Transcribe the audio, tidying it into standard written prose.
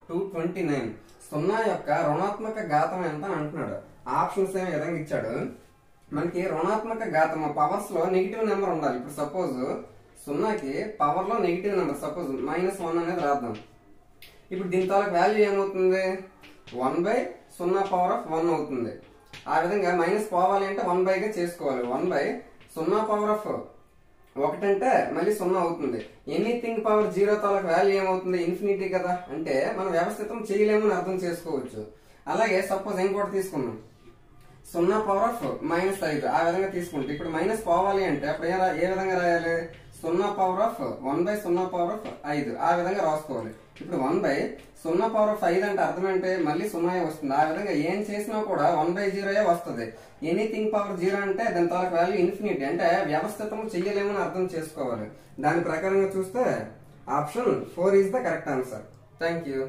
229 సున్నా యొక్క రుణాత్మక ఘాతం ఎంత అని అంటున్నాడు. ఆప్షన్స్ ఏమో విధంగా ఇచ్చాడు. మనకి రుణాత్మక ఘాతం పవర్స్ లో నెగిటివ్ నెంబర్ ఉండాలి. ఇప్పుడు సపోజ్ సున్నాకి పవర్ లో నెగిటివ్ నెంబర్ సపోజ్ -1 అనేది రాద్దాం. ఇప్పుడు దీని తాలూకు వాల్యూ ఏమవుతుంది? 1/0 అవుతుంది. ఆ విధంగా మైనస్ పోవాలి అంటే 1 గా చేసుకోవాలి. 1/0 ఒకటంటే మళ్ళీ 0 అవుతుంది. ఎనీథింగ్ పవర్ 0 తాలూకు వాల్యూ ఏమవుతుంది? ఇన్ఫినిటీ కదా. అంటే మనం వ్యవస్థితం చేయలేము అని అర్థం చేసుకోవచ్చు. అలాగే సపోజ్ ఇంకోటి తీసుకున్నాం, 0/-5 ఆ విధంగా తీసుకుంటే ఇప్పుడు మైనస్ పోవాలి అంటే అప్పుడు ఏ విధంగా రాయాలి? 1/0/5 ఆ విధంగా రాసుకోవాలి. ఇప్పుడు 1/0/5 అంటే అర్థం అంటే మళ్ళీ 0 వస్తుంది. ఆ విధంగా ఏం చేసినా కూడా 1/0 వస్తుంది. ఎనీథింగ్ పవర్ 0 అంటే దాని తాలూకు వాల్యూ ఇన్ఫినిటీ, అంటే వ్యవస్థితం చెయ్యలేమని అర్థం చేసుకోవాలి. దాని ప్రకారంగా చూస్తే option 4 is the correct answer. Thank you.